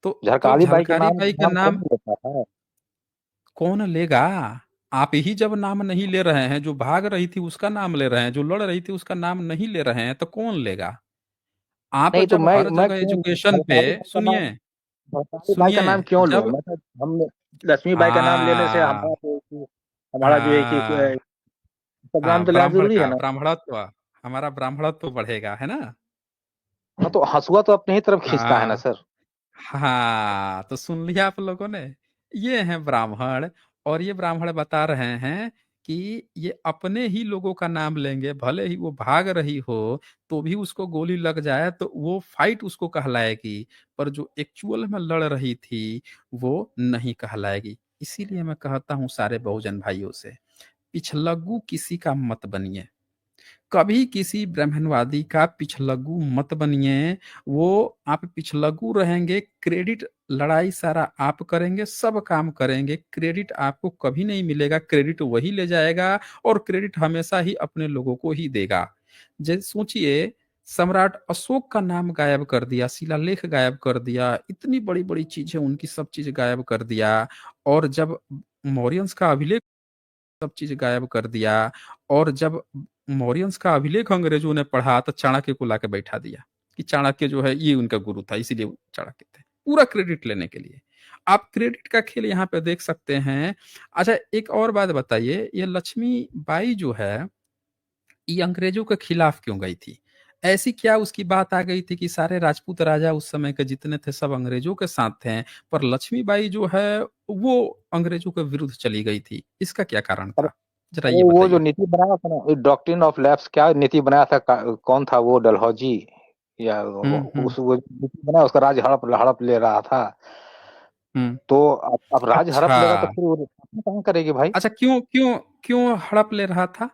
तो झलकारी बाई के झलकारी नाम बाई का नाम नाम कौन लेता है? कौन लेगा? आप ही जब नाम नहीं ले रहे हैं, जो भाग रही थी उसका नाम ले रहे हैं, जो लड़ रही थी उसका नाम नहीं ले रहे हैं, तो कौन लेगा? आप नहीं तो जब हर मैं जगह क्यों एजुकेशन पे, नाम सुनिए, झलकारी बाई का सुनिए, नाम क्यों लूँ? जब मैं तो हम लक्ष्मीबाई का नाम लेने से हाँ, हमारा जो है कि हाँ, सब हाँ, नाम तो लेना ज़रूरी है ना? ब्राह्मणत्व, हमारा ब्राह्मणत्व बढ़ेगा, है ना? हाँ, तो हँसुआ तो अपने ही तरफ खींचता है ना हाँ, सर। हाँ, तो सुन लिया आप लोगों ने? ये हैं ब्राह्मण, और ये ब्राह्मण बता रहे हैं कि ये अपने ही लोगों का नाम लेंगे, भले ही वो भाग रही हो, तो भी उसको गोली लग जाए तो वो फाइट उसको कहलाएगी, पर जो एक्चुअल में लड़ रही थी, वो नहीं कहलाएगी। इसीलिए मैं कहता हूँ सारे बहुजन भाइयों से, पिछलग्गू किसी का मत बनिए। कभी किसी ब्राह्मणवादी का पिछलग्गू मत बनिए। वो आप पिछलग्गू रहेंगे, क्रेडिट लड़ाई सारा आप करेंगे, सब काम करेंगे, क्रेडिट आपको कभी नहीं मिलेगा, क्रेडिट वही ले जाएगा, और क्रेडिट हमेशा ही अपने लोगों को ही देगा। जैसे सोचिए, सम्राट अशोक का नाम गायब कर दिया, शिलालेख गायब कर दिया, इतनी बड़ी बड़ी चीजें उनकी सब चीज गायब कर दिया। और जब मौर्यंस का अभिलेख, सब चीज गायब कर दिया। और जब मौर्यंस का अभिलेख अंग्रेजों ने पढ़ा तो चाणक्य को लाके बैठा दिया कि चाणक्य जो है ये उनका गुरु था, इसीलिए वो चाणक्य थे, पूरा क्रेडिट लेने के लिए। आप क्रेडिट का खेल यहाँ पे देख सकते हैं। अच्छा, एक और बात बताइए, ये लक्ष्मी बाई जो है, ये अंग्रेजों के खिलाफ क्यों गई थी? ऐसी क्या उसकी बात आ गई थी कि सारे राजपूत राजा उस समय के जितने थे सब अंग्रेजों के साथ थे, पर लक्ष्मीबाई जो है वो अंग्रेजों के विरुद्ध चली गई थी? इसका क्या कारण अरे था? जरा अरे ये वो जो बताइए। नीति बनाया था ना, डॉक्ट्रिन ऑफ लैप्स, क्या नीति बनाया था? कौन था वो, डलहौजी या हम्म। उस वो नीति बनाया, उसका राज हड़प हड़प ले रहा था। हम्म। तो अब राज अच्छा, हड़प लेगा तो फिर वो शासन कहाँ करेगी भाई? अच्छा, क्यों क्यों क्यों हड़प ले रहा था?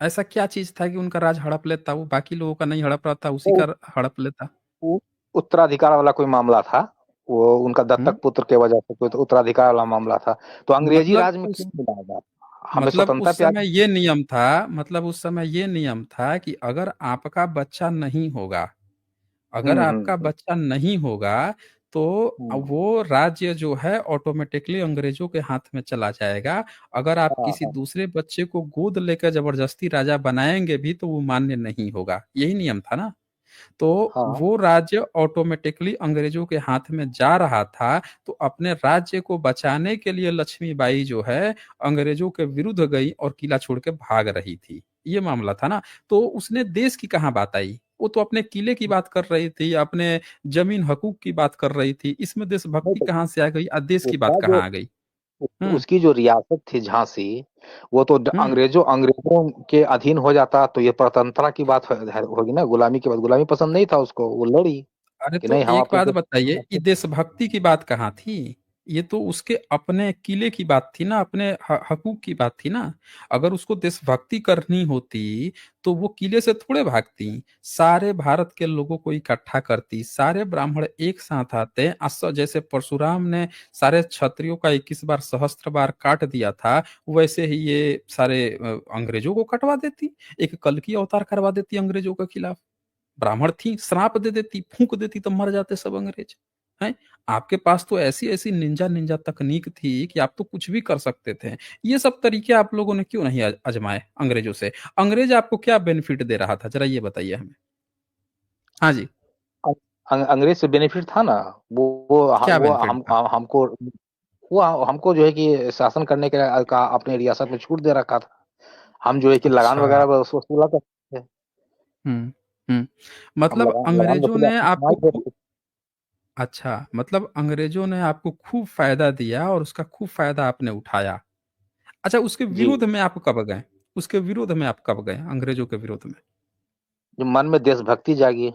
ऐसा क्या चीज था कि उनका राज हड़प लेता? वो बाकी लोगों का नहीं हड़प रहा था, उसी वो का हड़प लेता? वो उत्तराधिकार वाला कोई मामला था। वो उनका हम्म। दत्तक पुत्र के वजह से कोई तो उत्तराधिकार वाला मामला था। तो अंग्रेजी मतलब राज में उस क्यों मिलाएगा? हमें मतलब स्वतंत्रता उस प्यार। समय ये नियम था, मतलब उस समय ये नियम था कि अगर आपका बच्चा नहीं होगा, अगर आपका हम्म। बच्चा नहीं होगा, तो हम्म। वो राज्य जो है ऑटोमेटिकली अंग्रेजों के हाथ में चला जाएगा। अगर आप हाँ किसी हाँ दूसरे बच्चे को गोद लेकर जबरदस्ती राजा बनाएंगे भी तो वो मान्य नहीं होगा, यही नियम था ना। तो हाँ वो राज्य ऑटोमेटिकली अंग्रेजों के हाथ में जा रहा था। तो अपने राज्य को बचाने के लिए लक्ष्मीबाई जो है अंग्रेजों के विरुद्ध गई और किला छोड़ के भाग रही थी, ये मामला था ना। तो उसने देश की कहाँ बात आई? वो तो अपने किले की बात कर रही थी, अपने जमीन हकूक की बात कर रही थी, इसमें नहीं देशभक्ति तो कहाँ से आ गई और देश की बात उसका जो कहाँ आ गई? हम्म। उसकी जो रियासत थी झांसी, वो तो हम्म। अंग्रेजों के अधीन हो जाता तो ये स्वतंत्रता की बात होगी ना। गुलामी की बात, गुलामी पसंद नहीं था उसको, वो लड़ी अरे कि तो नहीं, हम एक आप बात तुमको। बताइए, ये देशभक्ति की बात कहाँ थी? ये तो उसके अपने किले की बात थी ना, अपने हकूक की बात थी ना। अगर उसको देशभक्ति करनी होती तो वो किले से थोड़े भागती, सारे भारत के लोगों को इकट्ठा करती, सारे ब्राह्मण एक साथ आते। जैसे परशुराम ने सारे क्षत्रियों का 21 बार सहस्त्र बार काट दिया था, वैसे ही ये सारे अंग्रेजों को कटवा देती, एक कल की अवतार करवा देती अंग्रेजों के खिलाफ। ब्राह्मण थी, श्राप दे देती, फूंक देती, तो मर जाते सब अंग्रेज। हैं? आपके पास तो ऐसी ऐसी निंजा निंजा तकनीक थी कि आप तो कुछ भी कर सकते थे। ये सब तरीके आप लोगों ने क्यों नहीं आजमाए अंग्रेजों से? अंग्रेज आपको क्या बेनिफिट दे रहा था, जरा ये बताइए हमें। हाँ जी। अंग्रेज से बेनिफिट था ना। क्या वो बेनिफिट था? हमको, वो हमको जो है कि शासन करने के का अपने रियासत में छूट दे रखा था। हम जो है कि लगान अच्छा। वगैरह वसूला करते थे। हुँ, हुँ। हम मतलब लगान अंग्रेज़ों वसूले ने अपनी आपको कमाई से खू अच्छा, मतलब अंग्रेज़ों ने आपको खूब फ़ायदा दिया और उसका खूब फ़ायदा आपने उठाया। अच्छा, उसके जी, विरोध में आप कब गए? उसके विरोध में आप कब गए, अंग्रेज़ों के विरोध में? जो मन में देशभक्ति जागी।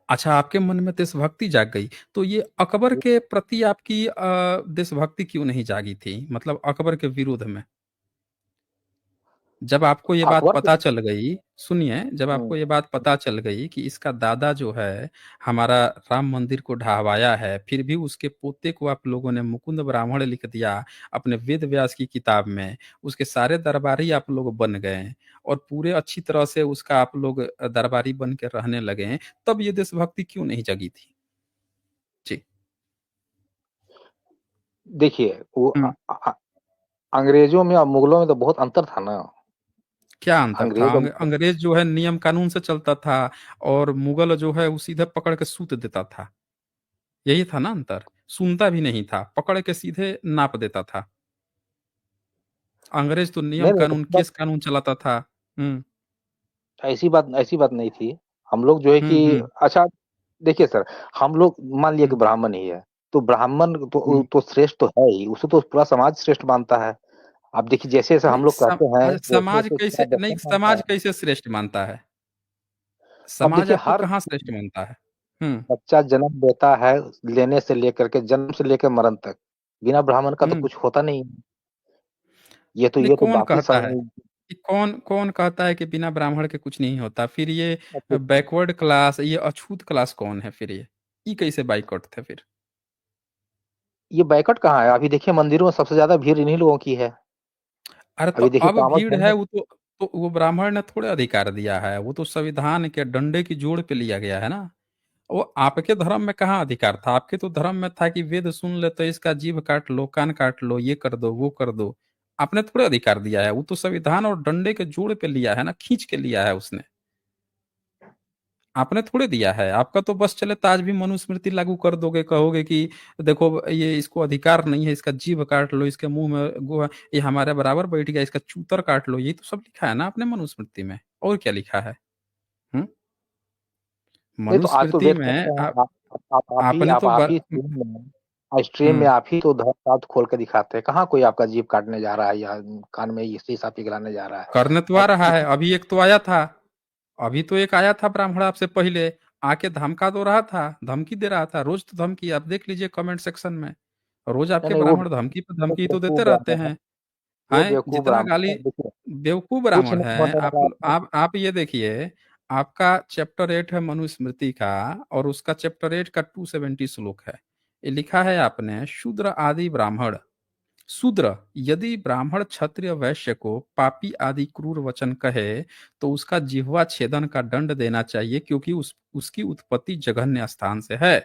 अच्छा, आपके मन में देशभक्ति जाग गई, तो ये अकबर के प्रति आपकी देशभक्ति क्यों नहीं जागी थी? मतलब अकबर के विरोध में? जब आपको ये बात अकबर के पता चल गई सुनिए, जब हुँ, आपको ये बात पता चल गई कि इसका दादा जो है, हमारा राम मंदिर को ढहवाया है, फिर भी उसके पोते को आप लोगों ने मुकुंद ब्राह्मण लिख दिया अपने वेद व्यास की किताब में, उसके सारे दरबारी आप लोग बन गए और पूरे अच्छी तरह से उसका आप लोग दरबारी बन के रहने लगे, तब ये देशभक्ति क्यों नहीं जगी थी? जी। देखिए वो हुँ। अंग्रेज़ों में और मुगलों में तो बहुत अंतर था ना। क्या अंतर था? अंग्रेज़ और मुगल अंग्रेज़ जो है नियम कानून से चलता था और मुगल जो है वो सीधे पकड़ के सूत देता था। यही था ना अंतर? सुनता भी नहीं था, पकड़ के सीधे नाप देता था। अंग्रेज़ तो नियम नहीं, नहीं कानून, केस कानून चलाता था। हुँ, ऐसी बात नहीं थी। हम लोग जो है कि हुँ, हुँ, अच्छा देखिए सर, हम लोग मान लिया कि हुँ, ब्राह्मण ही है, तो ब्राह्मण हुँ। तो श्रेष्ठ तो है ही, उसे तो पूरा समाज श्रेष्ठ मानता है। आप देखिए जैसे-जैसे हम नहीं लोग कहते हैं, समाज वैसे-वैसे कैसे पूरा नहीं दर्शन मानता समाज है। कैसे श्रेष्ठ मानता है? अब समाज देखिए आपको हर कहाँ श्रेष्ठ मानता है? हुँ, बच्चा जन्म लेता है, लेने से लेकर के जन्म से लेकर मरण तक, बिना ब्राह्मण का तो हुँ। कुछ होता नहीं है। नहीं ये तो कौन बाकी कहता सब है? कि कौन कौन कहता है कि बिना ब्राह्मण के कुछ नहीं होता? फिर ये अच्छा, बैकवर्ड क्लास, ये अछूत क्लास कौन है फिर ये? ये कैसे बाइकआउट थे फिर? ये बैकअप कहाँ है? अभी देखिए मंदिरों में सबसे ज़्यादा भीड़ इन्हीं लोगों की है। अरे तो अभी देखिए अब कांवड़ भीड़ है भरने वो तो वो ब्राह्मण ने थोड़े अधिकार दिया है, वो तो संविधान के डंडे की जोड़ पे लिया गया है ना। वो आपके धर्म में कहाँ अधिकार था? आपके तो धर्म में था कि वेद सुन ले तो इसका जीभ काट लो, कान काट लो, ये कर दो, वो कर दो। आपने थोड़े अधिकार दिया है, वो तो संविधान और डंडे के जोड़ पे लिया है ना, खींच के लिया है उसने। आपने थोड़े दिया है, आपका तो बस चले तो आज भी मनुस्मृति लागू कर दोगे, कहोगे कि देखो ये इसको अधिकार नहीं है, इसका जीभ काट लो, इसके मुँह में गो ये हमारे बराबर बैठ गया, इसका चूतर काट लो, यही तो सब लिखा है ना आपने मनुस्मृति में, और क्या लिखा है? हुँ? नहीं तो आज तो मनुस्मृति वेद में कहते हैं आपने तो आप ब ही स्ट्रीम में हुँ, आप ही तो दाँत खोल के दिखाते हैं। कहाँ कोई आपका जीभ काटने जा रहा है या कान में ये शीशा पिघलाने जा रहा है। करने तो आ आप रहा है, किसी अभी एक तो आया था। अभी तो एक आया था ब्राह्मण आपसे पहले, आके धमका तो रहा था, धमकी दे रहा था, रोज़ तो धमकी आप देख लीजिए कमेंट सेक्शन में। रोज़ नहीं, आपके नहीं ब्राह्मण धमकी पे वो धमकी तो देते बेवकूफ़ रहते ब्राह्मण है। हैं। वो हैं? बेवकूफ़ जितना ब्राह्मण गाली है। देखिए, बेवकूफ़ कुछ ब्राह्मण नहीं हैं। होने वाला है। आप ये देखिए, आपका चैप्टर 8 है मनुस्मृति का और उसका चैप्टर 8 का 270 श्लोक है। ये लिखा है आपने शूद्र आदि ब्राह्मण शूद्र यदि ब्राह्मण क्षत्रिय वैश्य को पापी आदि क्रूर वचन कहे तो उसका जिह्वा छेदन का दंड देना चाहिए क्योंकि उसकी उत्पत्ति जघन्य स्थान से है।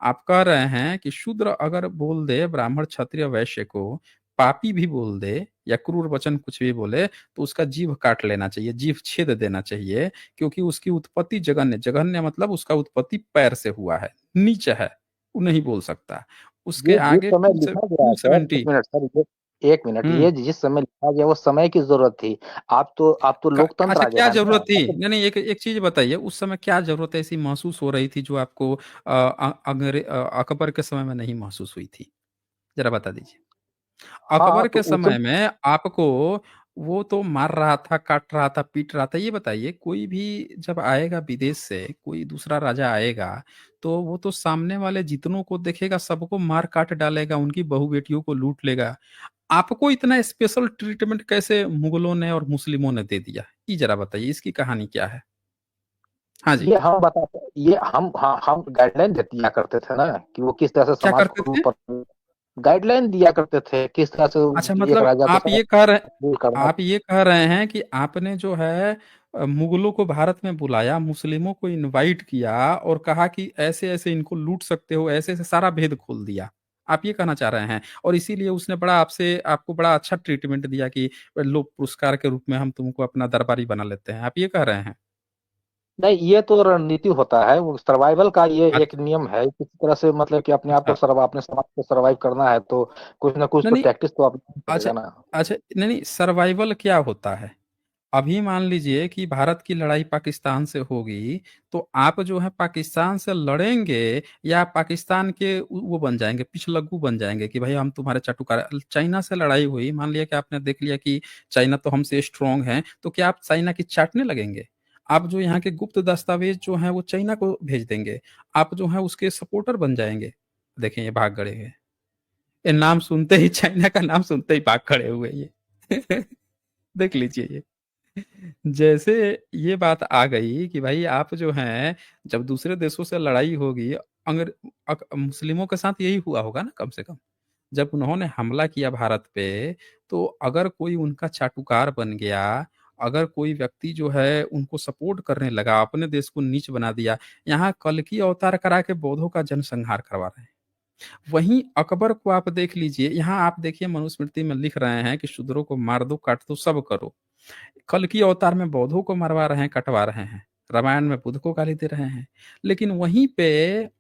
आप कह रहे हैं कि शूद्र अगर बोल दे ब्राह्मण क्षत्रिय वैश्य को, पापी भी बोल दे या क्रूर वचन कुछ भी बोले तो उसका जीभ काट लेना चाहिए, जीभ छेद देना चाहिए क्योंकि उसकी उत्पत्ति जघन्य जघन्य मतलब उसका उत्पत्ति पैर से हुआ है, नीच है, वो नहीं बोल सकता। उसके ये जिस आगे समय टू से लिखा गया है सर, 270। 1 मिनट सर, ये 1 मिनट, हुँ। ये जिस समय लिखा गया वो समय की ज़रूरत थी। आप तो क लोकतंत्र अच्छा आ गया क्या है ना। ज़रूरत थी? अब तो नहीं, नहीं एक एक चीज़ बताइए उस समय क्या ज़रूरत ऐसी महसूस हो रही थी जो आपको अकबर के समय में नहीं महसूस हुई थी? ज़रा बता दीजिए। हाँ, अकबर तो के उस समय में आपको वो तो मार रहा था, काट रहा था, पीट रहा था। ये बताइए कोई भी जब आएगा विदेश से, कोई दूसरा राजा आएगा, तो वो तो सामने वाले जितनों को देखेगा सबको मार काट डालेगा, उनकी बहू-बेटियों को लूट लेगा। आपको इतना स्पेशल ट्रीटमेंट कैसे मुगलों ने और मुस्लिमों ने दे दिया? ये ज़रा बताइए, इसकी कहानी क्या है? हाँ जी, ये हम गाइडलाइन दे दिया करते थे ना कि वो किस तरह से क्या समाज करते को थे? गाइडलाइन दिया करते थे, किस तरह अच्छा से एक मतलब राजा को रूल करना। आप ये कह रहे हैं कि आपने जो है मुगलों को भारत में बुलाया, मुस्लिमों को इनवाइट किया और कहा कि ऐसे-ऐसे इनको लूट सकते हो, ऐसे-ऐसे सारा भेद खोल दिया। आप ये कहना चाह रहे हैं और इसीलिए उसने बड़ा आपको बड़ा अच्छा ट्रीटमेंट दिया कि लो पुरस्कार के रूप में हम तुमको अपना दरबारी बना लेते हैं। आप ये कह रहे हैं? नहीं, ये तो रणनीति होता है, वो सर्वाइवल का ये अच्छा एक नियम है, किसी तरह से मतलब कि अपने आप को अच्छा, अपने समाज को सर्वाइव करना है, तो कुछ ना कुछ नहीं तो नहीं, टैक्टिस तो अपनाना अच्छा पड़ेगा ना। अच्छा, नहीं नहीं, सर्वाइवल क्या होता है? अभी मान लीजिए कि भारत की लड़ाई पाकिस्तान से होगी, तो आप जो है पाकिस्तान से लड़ेंगे, या पाकिस्तान के वो बन जाएंगे, पिछलग्गू बन जाएंगे कि भाई हम तुम्हारे चाटुकार। चाइना से लड़ाई हुई, मान लिया कि आपने देख लिया कि चाइना तो हमसे स्ट्रोंग है, तो क्या आप चाइना की चाटने लगेंगे? आप जो यहाँ के गुप्त दस्तावेज जो है वो चाइना को भेज देंगे, आप जो है उसके सपोर्टर बन जाएंगे। देखें ये भाग गए हैं, ये नाम सुनते ही, चाइना का नाम सुनते ही भाग खड़े हुए ये देख लीजिए ये। जैसे ये बात आ गई कि भाई आप जो हैं, जब दूसरे देशों से लड़ाई होगी, मुस्लिमों के साथ यही हुआ होगा ना कम से कम, जब उन्होंने हमला किया भारत पे, तो अगर कोई उनका चाटुकार बन गया, अगर कोई व्यक्ति जो है उनको सपोर्ट करने लगा, अपने देश को नीच बना दिया, यहाँ कल्कि अवतार करा के बौद्धों का जनसंहार करवा रहे हैं। वहीं अकबर को आप देख लीजिए, यहाँ आप देखिए मनुस्मृति में लिख रहे हैं कि शूद्रों को मार दो, काट दो, सब करो। कल्कि अवतार में बौद्धों को मरवा रहे हैं, कटवा रहे हैं। रामायण में बुद्ध को गाली दे रहे हैं। लेकिन वहीं पे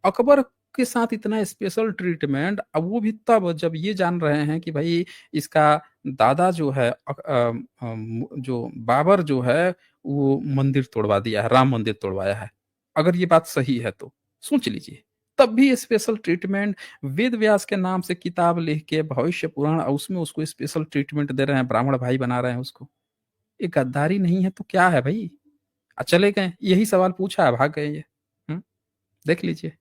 अकबर के साथ इतना स्पेशल ट्रीटमेंट, अब वो भी तब जब ये जान रहे हैं कि भाई इसका दादा जो है जो बाबर जो है वो मंदिर तोड़वा दिया है, राम मंदिर तोड़वाया है। अगर ये बात सही है तो सोच लीजिए, तब भी स्पेशल ट्रीटमेंट। वेद व्यास के नाम से किताब लिख के भविष्य पुराण, और उसमें उसको स्पेशल ट्रीटमेंट दे रहे हैं, ब्राह्मण भाई बना रहे हैं उसको। ये गद्दारी नहीं है तो क्या है भाई? चले गए, यही सवाल पूछा है, भाग गए ये। हम्म, देख लीजिए।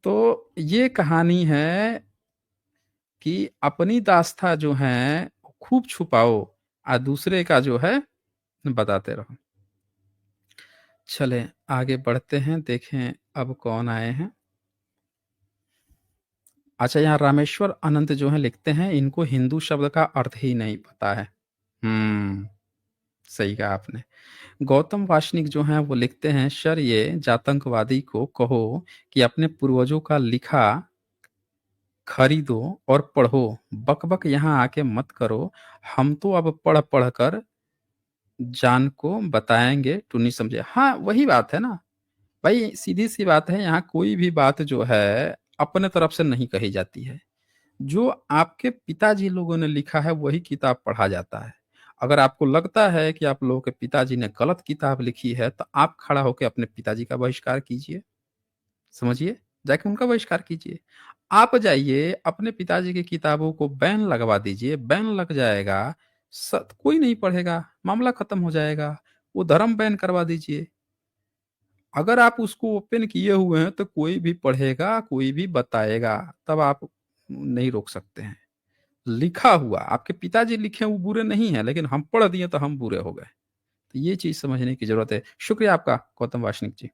तो ये कहानी है कि अपनी दास्ता जो है खूब छुपाओ, और दूसरे का जो है बताते रहो। चले आगे बढ़ते हैं, देखें अब कौन आए हैं। अच्छा, यहाँ रामेश्वर अनंत जो है लिखते हैं, इनको हिंदू शब्द का अर्थ ही नहीं पता है। हम्म, सही कहा आपने। गौतम वासनिक जो हैं वो लिखते हैं, सर ये जातंकवादी को कहो कि अपने पूर्वजों का लिखा खरीदो और पढ़ो, बक यहाँ आके मत करो। हम तो अब पढ़ पढ़ कर जान को बताएंगे, टू नहीं समझे। हाँ वही बात है ना भाई, सीधी सी बात है, यहाँ कोई भी बात जो है अपने तरफ से नहीं कही जाती है। जो आपके पिताजी लोगों ने लिखा है वही किताब पढ़ा जाता है। अगर आपको लगता है कि आप लोगों के पिताजी ने गलत किताब लिखी है, तो आप खड़ा होकर अपने पिताजी का बहिष्कार कीजिए, समझिए, जाके उनका बहिष्कार कीजिए। आप जाइए अपने पिताजी की किताबों को बैन लगवा दीजिए, बैन लग जाएगा, कोई नहीं पढ़ेगा, मामला खत्म हो जाएगा। वो धर्म बैन करवा दीजिए। अगर आप उसको ओपन किए हुए हैं तो कोई भी पढ़ेगा, कोई भी बताएगा, तब आप नहीं रोक सकते हैं। लिखा हुआ आपके पिताजी लिखे वो बुरे नहीं है, लेकिन हम पढ़ दिए तो हम बुरे हो गए। तो ये चीज समझने की जरूरत है। शुक्रिया आपका गौतम वासनिक जी।